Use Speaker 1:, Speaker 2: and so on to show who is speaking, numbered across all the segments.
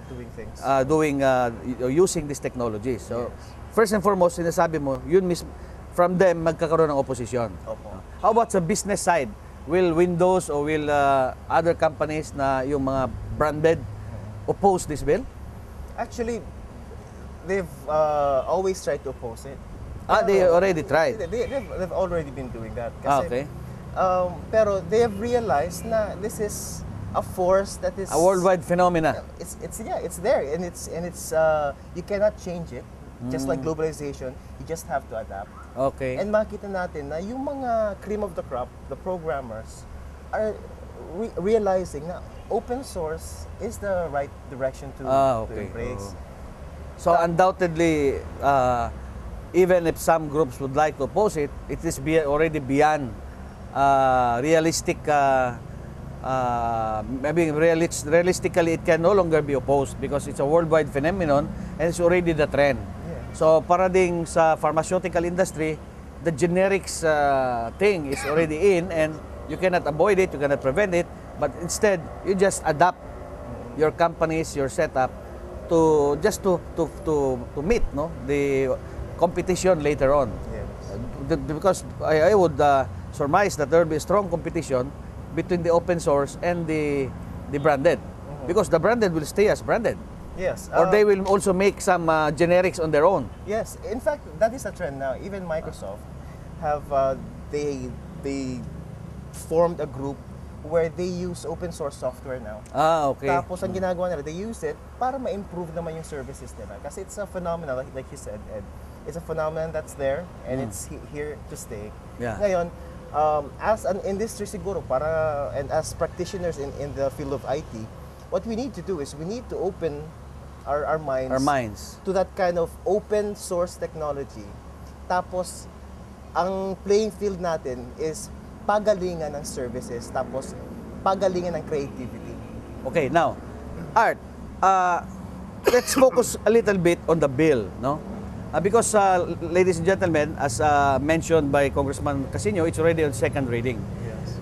Speaker 1: doing things.
Speaker 2: Using these technologies. So,
Speaker 1: Yes.
Speaker 2: first and foremost, sinasabi mo, yun mismo, from them, magkakaroon ng opposition.
Speaker 1: Opo.
Speaker 2: How about sa business side? Will Windows or will other companies na yung mga branded oppose this bill?
Speaker 1: Actually, they've always tried to oppose it.
Speaker 2: They already tried.
Speaker 1: They've already been doing that.
Speaker 2: Okay.
Speaker 1: Pero they have realized na this is a force that is
Speaker 2: A worldwide phenomena.
Speaker 1: It's there, and it's you cannot change it. Just like globalization, you just have to adapt.
Speaker 2: Okay.
Speaker 1: And makita natin na yung mga cream of the crop, the programmers, are realizing na open source is the right direction to embrace.
Speaker 2: So undoubtedly, even if some groups would like to oppose it, it is already beyond realistic. Maybe realistically, it can no longer be opposed because it's a worldwide phenomenon and it's already the trend. So para ding sa pharmaceutical industry, the generics thing is already in and you cannot avoid it, you cannot prevent it, but instead you just adapt your companies, your setup to just to meet the competition later on.
Speaker 1: Yes.
Speaker 2: Because I would surmise that there will be strong competition between the open source and the branded, because the branded will stay as branded.
Speaker 1: Yes.
Speaker 2: Or they will also make some generics on their own.
Speaker 1: Yes. In fact, that is a trend now. Even Microsoft have they formed a group where they use open source software now.
Speaker 2: Okay.
Speaker 1: Tapos ang ginagawa nila, they use it para ma-improve naman yung services nila. Kasi it's a phenomenon, like you said, Ed. It's a phenomenon that's there and it's here to stay.
Speaker 2: Yeah.
Speaker 1: Ngayon, as an industry siguro, and as practitioners in the field of IT, what we need to do is we need to open our minds to that kind of open source technology. Tapos, ang playing field natin is pagalingan ng services, tapos pagalingan ng creativity.
Speaker 2: Okay, now, Art, let's focus a little bit on the bill, no? Because, ladies and gentlemen, as mentioned by Congressman Casino, it's already on second reading.
Speaker 1: Yes.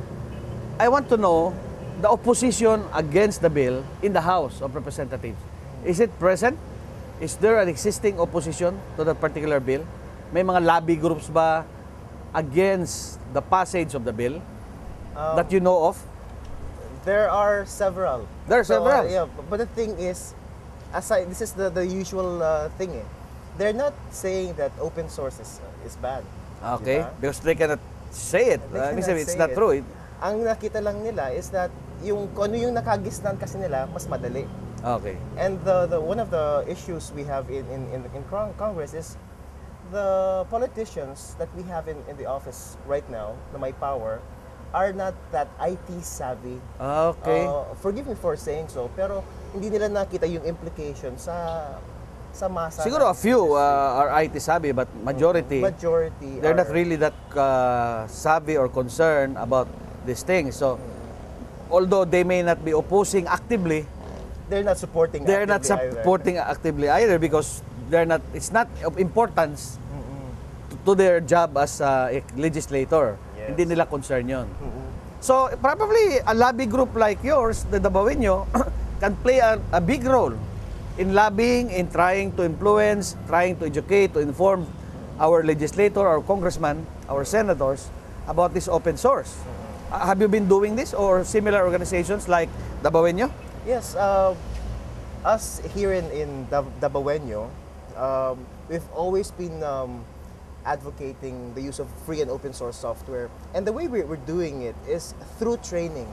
Speaker 2: I want to know the opposition against the bill in the House of Representatives. Is it present? Is there an existing opposition to that particular bill? May mga lobby groups ba against the passage of the bill that you know of?
Speaker 1: There are several.
Speaker 2: There are several.
Speaker 1: Yeah, but the thing is, aside, this is the usual thing. They're not saying that open source is bad.
Speaker 2: Okay,
Speaker 1: diba?
Speaker 2: because they cannot say it. It's not true.
Speaker 1: Ang nakita lang nila is that yung kung ano yung nakagisnan kasi nila, mas madali.
Speaker 2: Okay.
Speaker 1: And the one of the issues we have in Congress is the politicians that we have in the office right now, na may power, are not that IT savvy.
Speaker 2: Okay.
Speaker 1: Forgive me for saying so, pero hindi nila nakita yung implication sa masa.
Speaker 2: Siguro a few are IT savvy, but majority they're not really that savvy or concerned about these things. So, although they may not be opposing actively,
Speaker 1: they're not supporting.
Speaker 2: They're not supporting actively either because they're not. It's not of importance to their job as a legislator.
Speaker 1: Yes.
Speaker 2: Hindi nila concern yun. So probably a lobby group like yours, the Dabawenyo, can play a big role in lobbying, in trying to influence, trying to educate, to inform our legislator, our congressman, our senators about this open source. Have you been doing this or similar organizations like Dabawenyo?
Speaker 1: Yes, us here in Dabawenyo, we've always been advocating the use of free and open source software. And the way we're doing it is through training.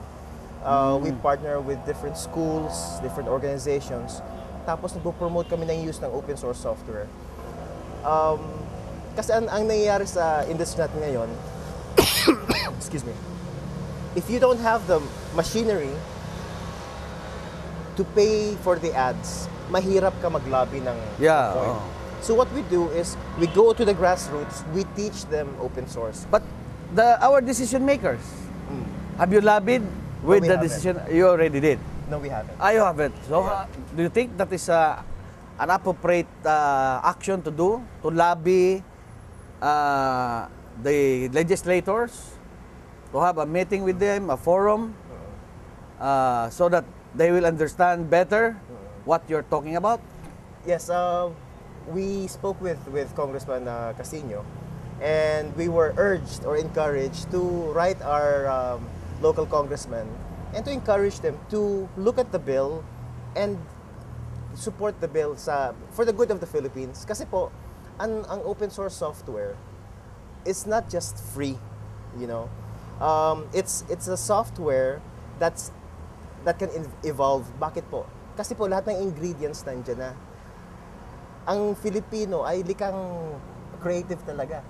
Speaker 1: We partner with different schools, different organizations. Tapos nagpo-promote kami ng use ng open source software. Kasi ang nangyayari sa industry natin ngayon, excuse me, if you don't have the machinery to pay for the ads, mahirap ka mag-lobby ng coin. So what we do is we go to the grassroots, we teach them open source.
Speaker 2: But our decision makers, have you lobbied with the decision? You already did.
Speaker 1: No, we haven't.
Speaker 2: You haven't. So do you think that is an appropriate action to do, to lobby the legislators, to have a meeting with them, a forum, so that they will understand better what you're talking about?
Speaker 1: Yes, we spoke with Congressman Casino, and we were urged or encouraged to write our local congressmen and to encourage them to look at the bill and support the bill for the good of the Philippines. Kasi po, ang open source software is not just free, you know. It's a software that can evolve. Bakit po? Kasi po lahat ng ingredients nandiyan na. Ang Filipino ay likang creative talaga.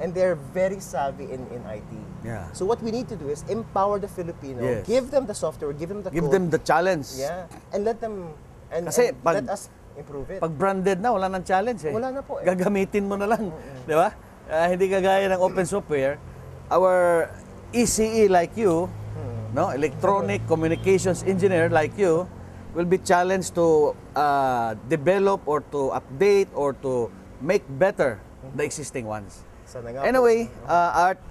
Speaker 1: And they're very savvy in IT.
Speaker 2: Yeah.
Speaker 1: So what we need to do is empower the Filipino,
Speaker 2: Yes.
Speaker 1: give them the software, give them the
Speaker 2: Give
Speaker 1: code.
Speaker 2: them the challenge.
Speaker 1: Yeah. And let them
Speaker 2: Kasi
Speaker 1: let us improve it.
Speaker 2: Pag branded na, wala nang challenge eh.
Speaker 1: Wala na po eh.
Speaker 2: Gagamitin mo na lang. Di ba? Hindi kagaya ng open software. Our ECE like you, no, electronic communications engineer like you, will be challenged to develop or to update or to make better the existing ones.
Speaker 1: Sana nga po.
Speaker 2: Anyway, Art,